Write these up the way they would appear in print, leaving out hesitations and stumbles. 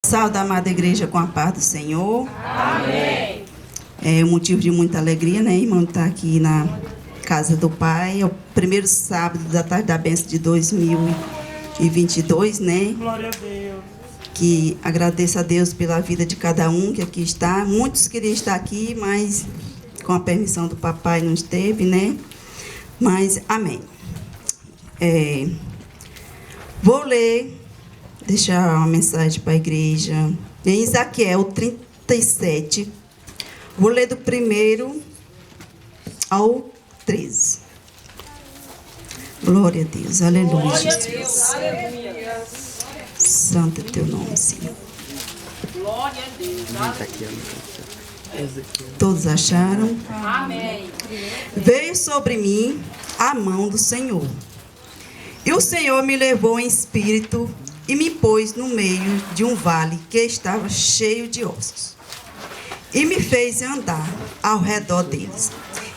Saúde a amada igreja com a paz do Senhor. Amém. É um motivo de muita alegria, né, irmão, estar aqui na casa do Pai. É o primeiro sábado da tarde da bênção de 2022, né? Glória a Deus. Que agradeço a Deus pela vida de cada um que aqui está. Muitos queriam estar aqui, mas com a permissão do papai não esteve, né? Mas, amém. Vou ler, deixar uma mensagem para a igreja. Em Ezequiel 37, vou ler do 1 ao 13. Glória a Deus, aleluia, Glória a Jesus. Deus. Aleluia. Santo é teu nome, Senhor. Glória a Deus. Todos acharam? Amém. Veio sobre mim a mão do Senhor. E o Senhor me levou em espírito e me pôs no meio de um vale que estava cheio de ossos. E me fez andar ao redor deles.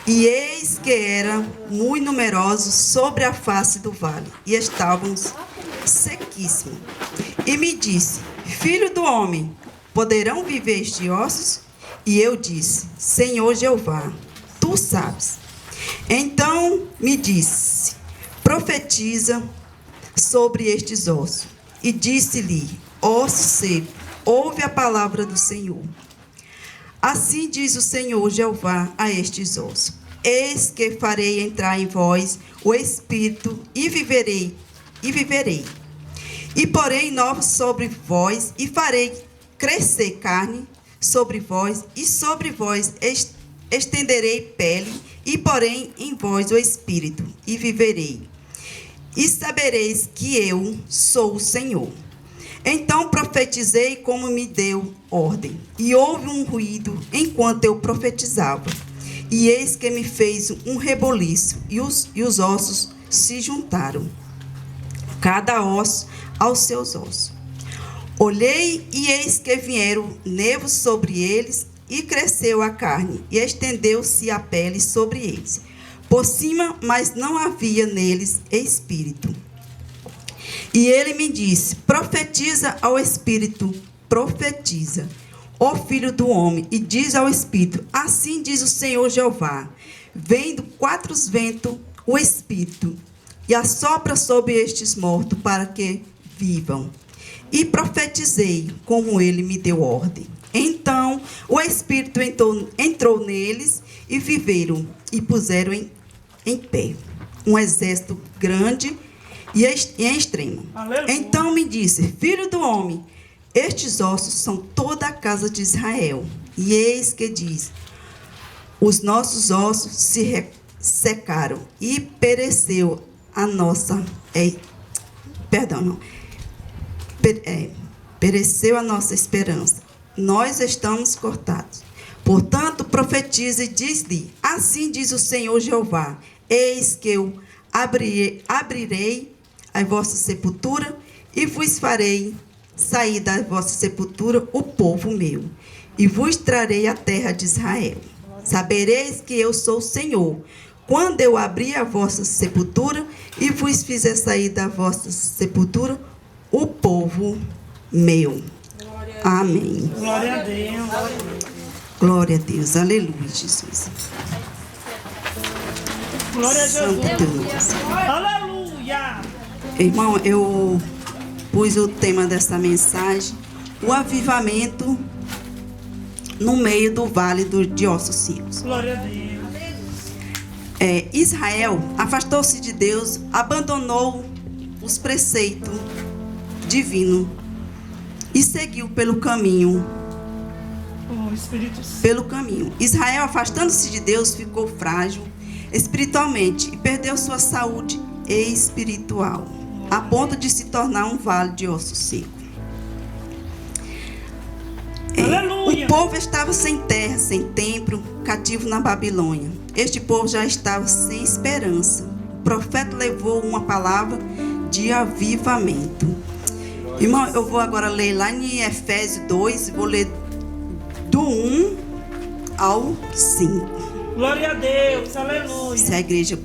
E eis que eram muito numerosos sobre a face do vale, e estavam sequíssimos. E me disse: Filho do homem, poderão viver estes ossos? E eu disse: Senhor Jeová, tu sabes. Então me disse: profetiza sobre estes ossos. E disse-lhe: osso seco, ouve a palavra do Senhor. Assim diz o Senhor Jeová a estes ossos: eis que farei entrar em vós o Espírito e viverei. E porei novos sobre vós, e farei crescer carne sobre vós, e sobre vós estenderei pele, e porei em vós o Espírito, e viverei. E sabereis que eu sou o Senhor. Então profetizei como me deu ordem, e houve um ruído enquanto eu profetizava. E eis que me fez um reboliço, e os ossos se juntaram, cada osso aos seus ossos. Olhei, e eis que vieram nervos sobre eles, e cresceu a carne, e estendeu-se a pele sobre eles, por cima, mas não havia neles espírito. E ele me disse: profetiza ao Espírito, profetiza, ó filho do homem, e diz ao Espírito: assim diz o Senhor Jeová, vem do quatro ventos o Espírito, e assopra sobre estes mortos, para que vivam. E profetizei, como ele me deu ordem. Então o Espírito entrou neles, e viveram, e puseram em pé um exército grande e em extremo. Aleluia. Então me disse: filho do homem, estes ossos são toda a casa de Israel. E eis que diz: os nossos ossos se secaram, e pereceu a nossa pereceu a nossa esperança. Nós estamos cortados. Portanto, profetiza e diz-lhe: assim diz o Senhor Jeová: eis que eu abrirei a vossa sepultura, e vos farei sair da vossa sepultura o povo meu, e vos trarei a terra de Israel. Sabereis que eu sou o Senhor, quando eu abrir a vossa sepultura, e vos fizer sair da vossa sepultura o povo meu. Amém. Glória a Deus. Glória a Deus. Aleluia, Jesus. Glória a Santo Jesus. teu nome, Senhor. Aleluia. Irmão, eu pus o tema dessa mensagem: o avivamento no meio do vale de ossos secos. Glória a Deus. Israel afastou-se de Deus, abandonou os preceitos divinos e seguiu pelo caminho. Oh, Espírito Santo. Pelo caminho. Israel, afastando-se de Deus, ficou frágil espiritualmente e perdeu sua saúde espiritual, a ponto de se tornar um vale de ossos secos. Aleluia. O povo estava sem terra, sem templo, cativo na Babilônia. Este povo já estava sem esperança. O profeta levou uma palavra de avivamento. Irmão, eu vou agora ler lá em Efésios 2, vou ler do 1 ao 5. Glória a Deus. Aleluia. Se a igreja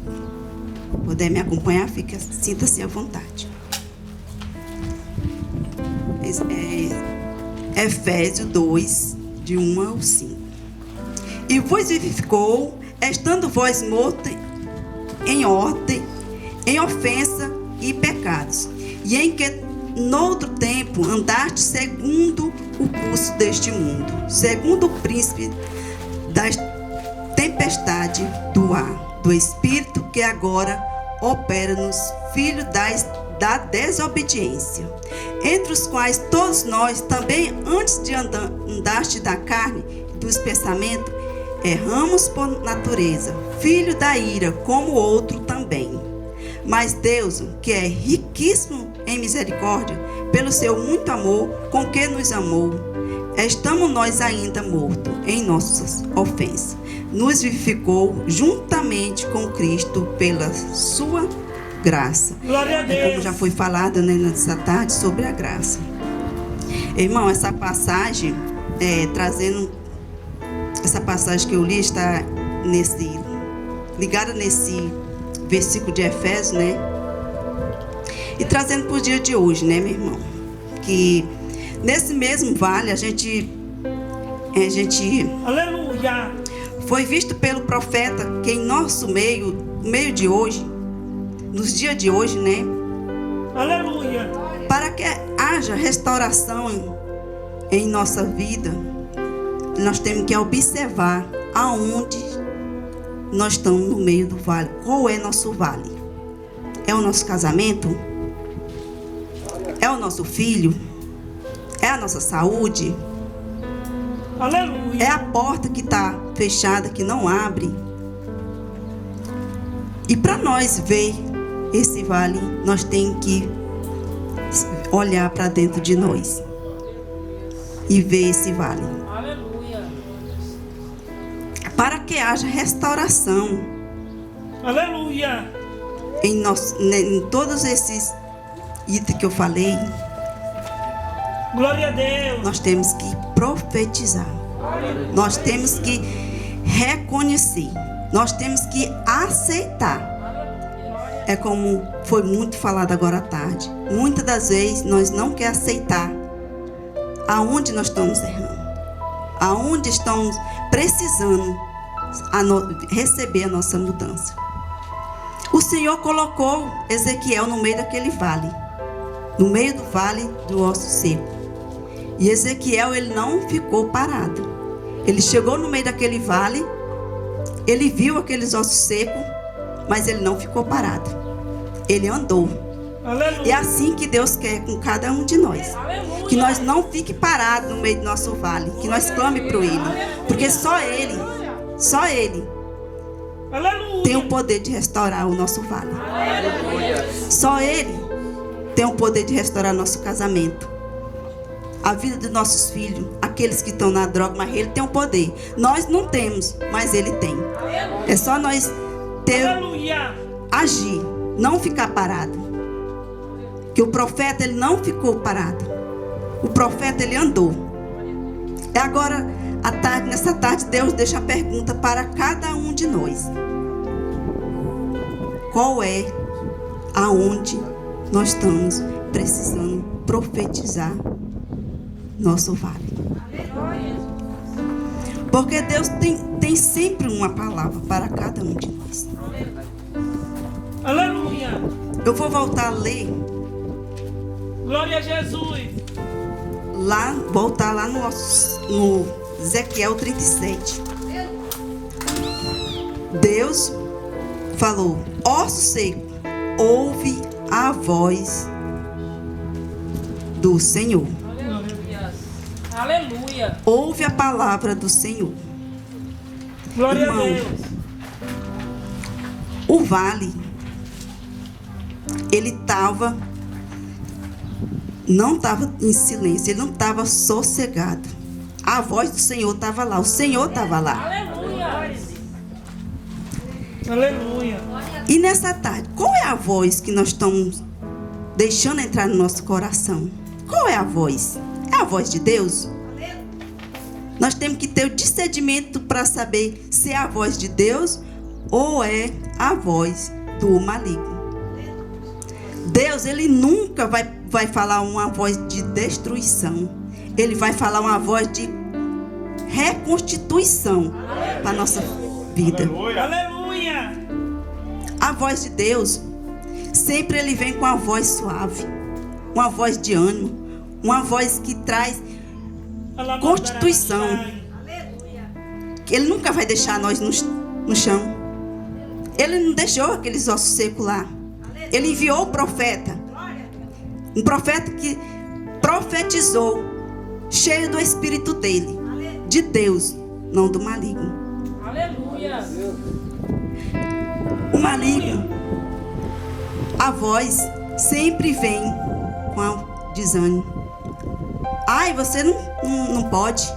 puder me acompanhar, sinta-se à vontade. Efésios 2, de 1 ao 5. E vos vivificou, estando vós mortos em ordem, em ofensa e pecados, e em que noutro tempo andaste segundo o curso deste mundo, segundo o príncipe da tempestade do ar, do espírito que agora opera nos filhos da desobediência, entre os quais todos nós também antes de andaste da carne e dos pensamentos, erramos por natureza, filho da ira, como outro também. Mas Deus, que é riquíssimo em misericórdia, pelo seu muito amor com que nos amou, estamos nós ainda mortos em nossas ofensas, nos vivificou juntamente com Cristo pela sua graça. Glória a Deus. Como já foi falado, né, nessa tarde, sobre a graça. Irmão, essa passagem, trazendo essa passagem que eu li, está ligada nesse versículo de Efésios, né? E trazendo para o dia de hoje, né, meu irmão? Que nesse mesmo vale a gente Aleluia. foi visto pelo profeta que em nosso meio de hoje, nos dias de hoje, né? Aleluia. Para que haja restauração em nossa vida, nós temos que observar aonde nós estamos no meio do vale. Qual é nosso vale? É o nosso casamento? É o nosso filho? É a nossa saúde? Aleluia. É a porta que está fechada, que não abre? E para nós ver esse vale, nós temos que olhar para dentro de nós e ver esse vale. Aleluia. Para que haja restauração Aleluia. em todos esses itens que eu falei, Glória a Deus. nós temos que profetizar. Nós temos que reconhecer. Nós temos que aceitar. É como foi muito falado agora à tarde. Muitas das vezes nós não queremos aceitar aonde nós estamos errando. Aonde estamos precisando receber a nossa mudança. O Senhor colocou Ezequiel no meio daquele vale. No meio do vale do osso seco. E Ezequiel, ele não ficou parado. Ele chegou no meio daquele vale. Ele viu aqueles ossos secos. Mas ele não ficou parado. Ele andou. Aleluia. É assim que Deus quer com cada um de nós. Aleluia. Que nós não fique parados no meio do nosso vale. Que nós clame para Ele. Porque só Ele Aleluia. tem o poder de restaurar o nosso vale. Aleluia. Só Ele tem o poder de restaurar nosso casamento. A vida dos nossos filhos, aqueles que estão na droga, mas Ele tem o poder. Nós não temos, mas Ele tem. É só nós Aleluia. agir, não ficar parado. Que o profeta, ele não ficou parado. O profeta, ele andou. E agora, nessa tarde, Deus deixa a pergunta para cada um de nós. Qual é aonde nós estamos precisando profetizar nosso vale? Porque Deus tem sempre uma palavra para cada um de nós. Aleluia. Eu vou voltar a ler, Glória a Jesus. voltar lá no Ezequiel 37. Deus falou: osso seco, ouve a voz do Senhor. Aleluia. Ouve a palavra do Senhor. Glória Irmão, a Deus. O vale, ele não estava em silêncio, ele não estava sossegado. A voz do Senhor estava lá, o Senhor estava lá. Aleluia. Aleluia. E nessa tarde, qual é a voz que nós estamos deixando entrar no nosso coração? Qual é a voz? É a voz de Deus? Nós temos que ter o discernimento para saber se é a voz de Deus ou é a voz do maligno. Deus, ele nunca vai falar uma voz de destruição. Ele vai falar uma voz de reconstituição para a nossa vida. Aleluia. A voz de Deus, sempre Ele vem com uma voz suave, uma voz de ânimo, uma voz que traz constituição. Ele nunca vai deixar nós no chão. Ele não deixou aqueles ossos secos lá. Ele enviou o profeta. Um profeta que profetizou, cheio do Espírito dele, de Deus, não do maligno. Aleluia. O maligno, a voz sempre vem com desânimo. Ai, você não pode.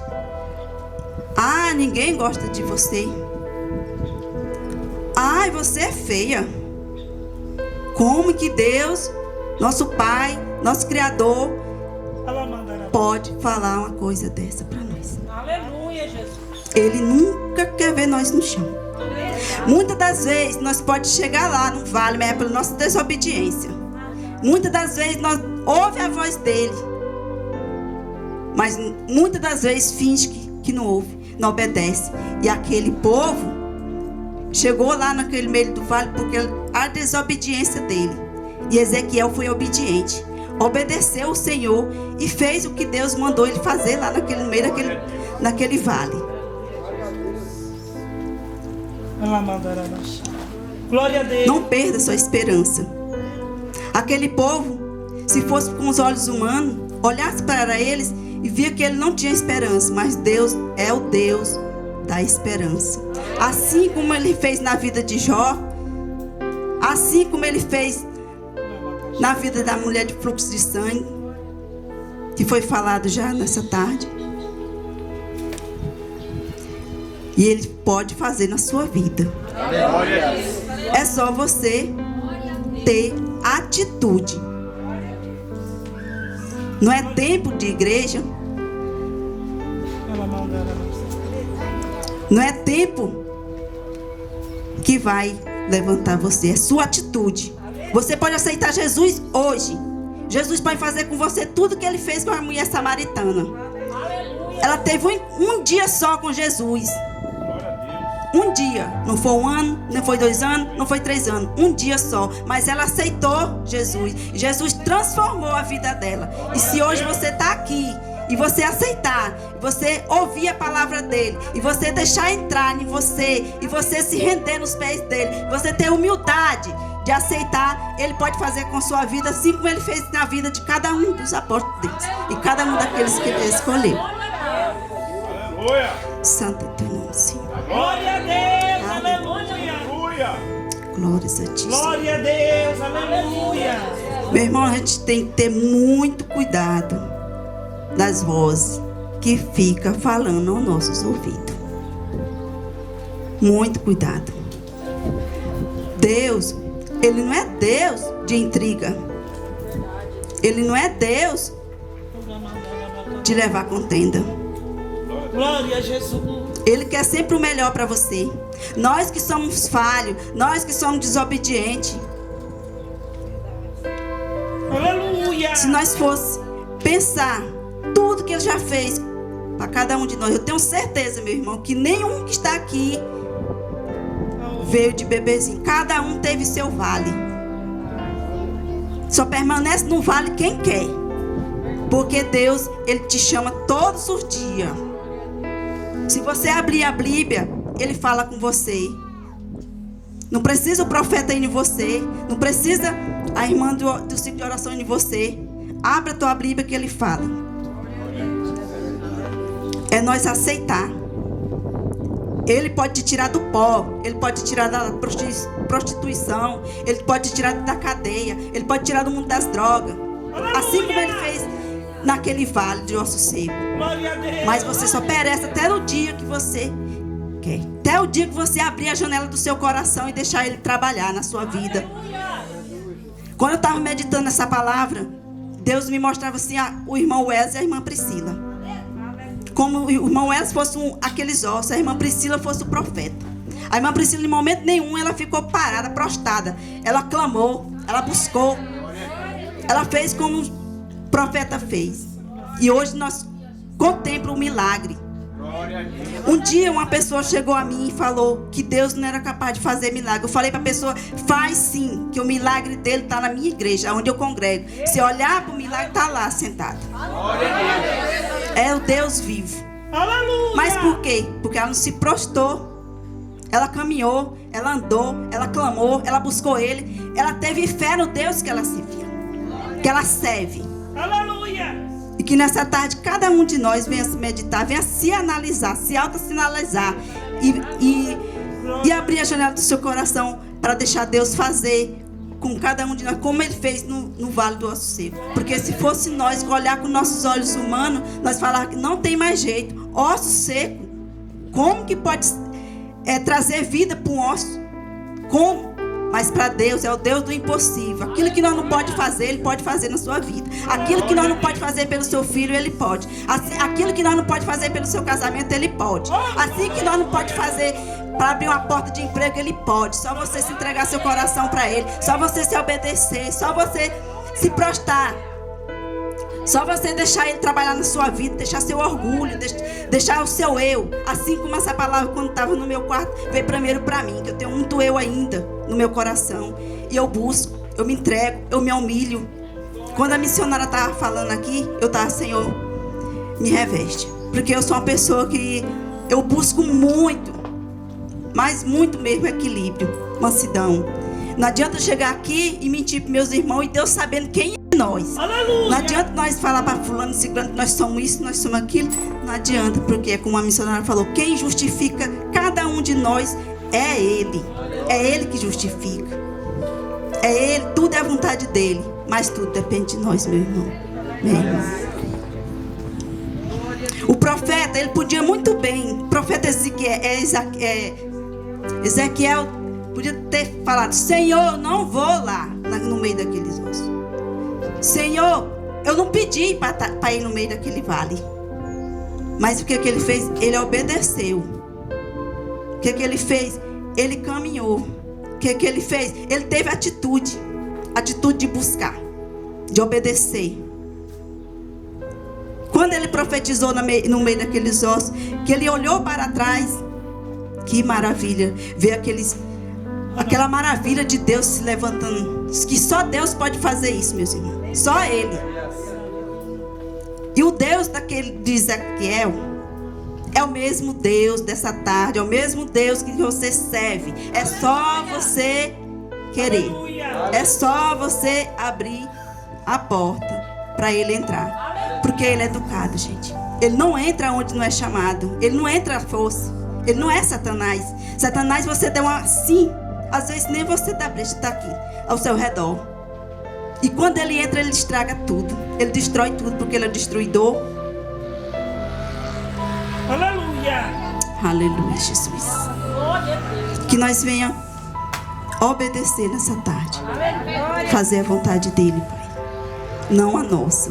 Ah, ninguém gosta de você. Ai, você é feia. Como que Deus, nosso Pai, nosso Criador, pode falar uma coisa dessa para nós? Aleluia, Jesus. Ele nunca quer ver nós no chão. Muitas das vezes nós pode chegar lá no vale, mas é pela nossa desobediência. Muitas das vezes nós ouve a voz dele, mas muitas das vezes finge que não ouve, não obedece. E aquele povo chegou lá naquele meio do vale porque a desobediência dele. E Ezequiel foi obediente, obedeceu o Senhor e fez o que Deus mandou ele fazer lá naquele meio naquele vale. Glória a Deus. Não perda sua esperança. Aquele povo, se fosse com os olhos humanos, olhasse para eles e via que ele não tinha esperança, mas Deus é o Deus da esperança. Assim como ele fez na vida de Jó, assim como ele fez na vida da mulher de fluxo de sangue, que foi falado já nessa tarde. E ele pode fazer na sua vida. É só você ter atitude. Não é tempo de igreja. Não é tempo que vai levantar você. É sua atitude. Você pode aceitar Jesus hoje. Jesus pode fazer com você tudo que ele fez com a mulher samaritana. Ela teve um dia só com Jesus. Um dia, não foi 1 ano, não foi 2 anos, não foi 3 anos, um dia só, mas ela aceitou Jesus. Jesus transformou a vida dela. E se hoje você está aqui e você aceitar, você ouvir a palavra dele, e você deixar entrar em você, e você se render nos pés dele, você ter humildade de aceitar, ele pode fazer com a sua vida assim como ele fez na vida de cada um dos apóstolos deles, e cada um daqueles que ele escolheu. Santo é teu nome, Senhor. Glória a Deus, aleluia. Glórias a ti, Senhor. Glória a Deus, aleluia. Meu irmão, a gente tem que ter muito cuidado das vozes que ficam falando aos nossos ouvidos. Muito cuidado. Deus, ele não é Deus de intriga. Ele não é Deus de levar contenda. Glória a Jesus. Ele quer sempre o melhor para você. Nós que somos falhos, nós que somos desobedientes, Aleluia. se nós fosse pensar tudo que ele já fez para cada um de nós, eu tenho certeza, meu irmão, que nenhum que está aqui veio de bebezinho. Cada um teve seu vale. Só permanece no vale quem quer, porque Deus, ele te chama todos os dias. Se você abrir a Bíblia, ele fala com você. Não precisa o profeta ir em você. Não precisa a irmã do ciclo de oração ir em você. Abra a tua Bíblia que ele fala. É nós aceitar. Ele pode te tirar do pó. Ele pode te tirar da prostituição. Ele pode te tirar da cadeia. Ele pode te tirar do mundo das drogas. Assim como ele fez naquele vale de osso seco. Mas você só perece até o dia que você quer. Até o dia que você abrir a janela do seu coração e deixar ele trabalhar na sua vida. Quando eu estava meditando essa palavra, Deus me mostrava assim o irmão Wesley e a irmã Priscila. Como o irmão Wesley fosse aqueles ossos, a irmã Priscila fosse o profeta. A irmã Priscila, em momento nenhum, ela ficou parada, prostrada. Ela clamou, ela buscou. Ela fez como o profeta fez. E hoje nós contempla o milagre. Um dia uma pessoa chegou a mim e falou que Deus não era capaz de fazer milagre. Eu falei para a pessoa: faz sim, que o milagre dele está na minha igreja, onde eu congrego. Se olhar para o milagre, está lá sentado. É o Deus vivo. Aleluia. Mas por quê? Porque ela não se prostrou. Ela caminhou, ela andou, ela clamou, ela buscou Ele. Ela teve fé no Deus que ela servia, que ela serve. Aleluia. E que nessa tarde cada um de nós venha se meditar, venha se analisar, se autossinalizar e abrir a janela do seu coração para deixar Deus fazer com cada um de nós, como Ele fez no Vale do Osso Seco. Porque se fosse nós olhar com nossos olhos humanos, nós falar que não tem mais jeito. Osso seco, como que pode trazer vida para um osso? Como? Mas para Deus é o Deus do impossível. Aquilo que nós não podemos fazer, Ele pode fazer na sua vida. Aquilo que nós não podemos fazer pelo seu filho, Ele pode. Aquilo que nós não podemos fazer pelo seu casamento, Ele pode. Assim que nós não podemos fazer para abrir uma porta de emprego, Ele pode. Só você se entregar seu coração para Ele. Só você se obedecer. Só você se prostrar. Só você deixar Ele trabalhar na sua vida, deixar seu orgulho, deixar o seu eu. Assim como essa palavra, quando estava no meu quarto, veio primeiro para mim, que eu tenho muito eu ainda no meu coração. E eu busco, eu me entrego, eu me humilho. Quando a missionária estava falando aqui, eu estava: Senhor, me reveste. Porque eu sou uma pessoa que eu busco muito, mas muito mesmo equilíbrio, mansidão. Não adianta eu chegar aqui e mentir para meus irmãos e Deus sabendo quem é nós. Aleluia. Não adianta nós falar para fulano e ciclano que nós somos isso, nós somos aquilo. Não adianta, porque como a missionária falou, quem justifica cada um de nós é Ele. É Ele que justifica. É Ele, tudo é a vontade dEle. Mas tudo depende de nós, meu irmão. Meu irmão. O profeta, ele podia muito bem, o profeta Ezequiel podia ter falado: Senhor, eu não vou lá no meio daqueles ossos. Senhor, eu não pedi para ir no meio daquele vale. Mas o que ele fez? Ele obedeceu. O que ele fez? Ele caminhou. O que ele fez? Ele teve atitude de buscar, de obedecer. Quando ele profetizou no meio daqueles ossos, que ele olhou para trás, que maravilha, ver aquela maravilha de Deus se levantando, que só Deus pode fazer isso, meus irmãos, só Ele. E o Deus de Ezequiel é o mesmo Deus dessa tarde, é o mesmo Deus que você serve. É só você querer, é só você abrir a porta para Ele entrar. Porque Ele é educado, gente. Ele não entra onde não é chamado. Ele não entra à força. Ele não é Satanás. Satanás, você deu uma sim. Às vezes nem você dá brecha, está aqui ao seu redor. E quando ele entra, ele estraga tudo. Ele destrói tudo, porque ele é destruidor. Aleluia. Aleluia, Jesus. Que nós venhamos obedecer nessa tarde. Fazer a vontade dele, Pai. Não a nossa.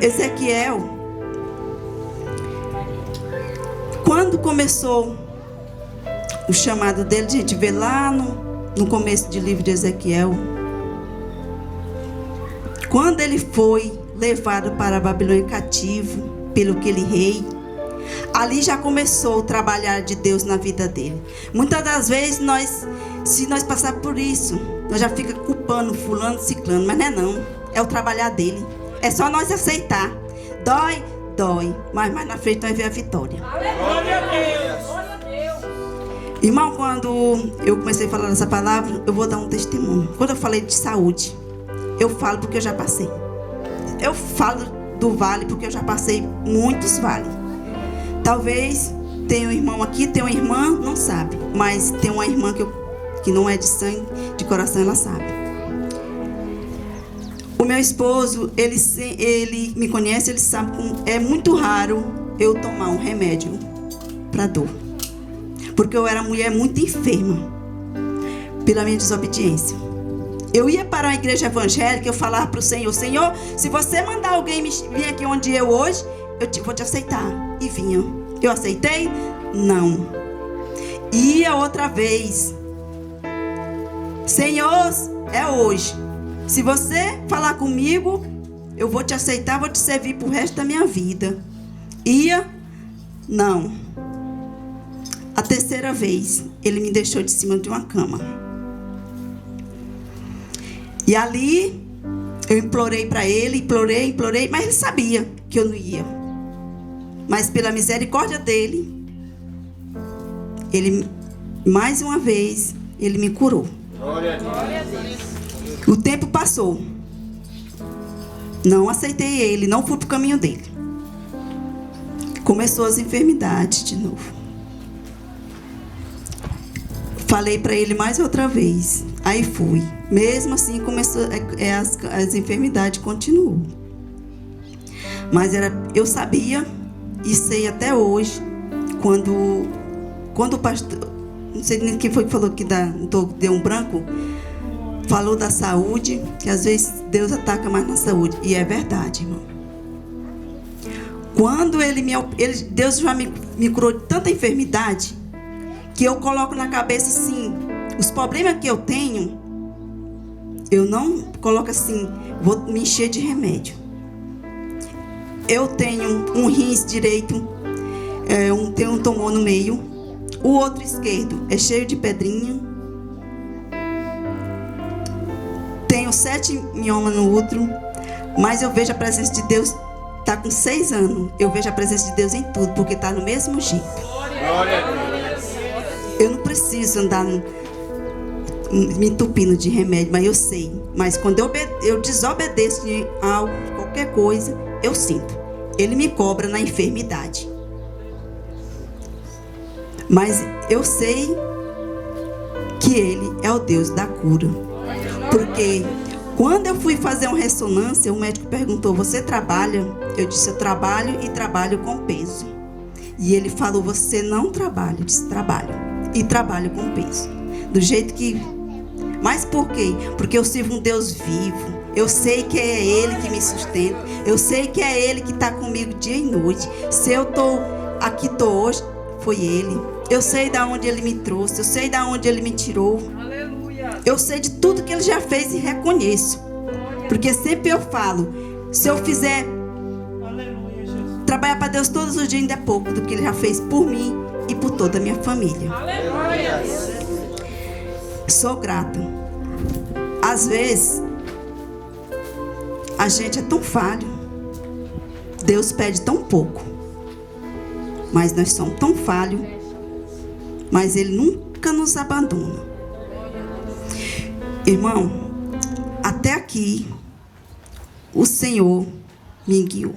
Ezequiel, quando começou o chamado dele, a gente vê lá no começo do livro de Ezequiel, quando ele foi levado para a Babilônia cativo pelo aquele rei, ali já começou o trabalhar de Deus na vida dele. Muitas das vezes se nós passar por isso, nós já fica culpando fulano, ciclano, mas não é não, é o trabalhar dele. É só nós aceitar. Dói, mas mais na frente nós vemos a vitória. Glória a Deus. Irmão, quando eu comecei a falar essa palavra, eu vou dar um testemunho. Quando eu falei de saúde, eu falo porque eu já passei. Eu falo do vale porque eu já passei muitos vales. Talvez tenha um irmão aqui, tem uma irmã, não sabe. Mas tem uma irmã que não é de sangue, de coração, ela sabe. O meu esposo, ele me conhece, ele sabe que é muito raro eu tomar um remédio para dor. Porque eu era mulher muito enferma pela minha desobediência. Eu ia para a igreja evangélica, eu falava para o Senhor: Senhor, se você mandar alguém vir aqui onde eu hoje, eu vou te aceitar. E vinha. Eu aceitei? Não. Ia outra vez. Senhor, é hoje. Se você falar comigo, eu vou te aceitar, vou te servir pro resto da minha vida. Ia? Não. A terceira vez, ele me deixou de cima de uma cama. E ali, eu implorei para ele, implorei, mas ele sabia que eu não ia. Mas pela misericórdia dele, ele, mais uma vez, ele me curou. Glória a Deus. O tempo passou. Não aceitei ele, não fui pro caminho dele. Começou as enfermidades de novo. Falei para ele mais outra vez. Aí fui. Mesmo assim, começou, as enfermidades continuou. Mas eu sabia e sei até hoje, quando o pastor, não sei nem quem foi que falou que deu um branco, falou da saúde, que às vezes Deus ataca mais na saúde. E é verdade, irmão. Quando Deus já me curou de tanta enfermidade, que eu coloco na cabeça assim, os problemas que eu tenho, eu não coloco assim, vou me encher de remédio. Eu tenho um rins direito, tenho um tumor no meio, o outro esquerdo é cheio de pedrinha, tenho 7 miomas no útero, mas eu vejo a presença de Deus. Está com 6 anos, eu vejo a presença de Deus em tudo, porque está no mesmo jeito. Glória a Deus. Eu não preciso andar me entupindo de remédio, mas eu sei. Mas quando eu desobedeço de algo, qualquer coisa, eu sinto. Ele me cobra na enfermidade. Mas eu sei que Ele é o Deus da cura. Porque quando eu fui fazer uma ressonância, o médico perguntou, você trabalha? Eu disse, eu trabalho e trabalho com peso. E ele falou, você não trabalha? Eu disse, trabalho. E trabalho com peso. Do jeito que... Mas por quê? Porque eu sirvo um Deus vivo. Eu sei que é Ele que me sustenta. Eu sei que é Ele que está comigo dia e noite. Se eu estou hoje, foi Ele. Eu sei de onde Ele me trouxe. Eu sei de onde Ele me tirou. Eu sei de tudo que Ele já fez e reconheço. Porque sempre eu falo, se eu fizer trabalhar para Deus todos os dias, ainda é pouco do que Ele já fez por mim e por toda a minha família. Sou grata. Às vezes, a gente é tão falho. Deus pede tão pouco. Mas nós somos tão falhos. Mas Ele nunca nos abandona. Irmão, até aqui, o Senhor me guiou.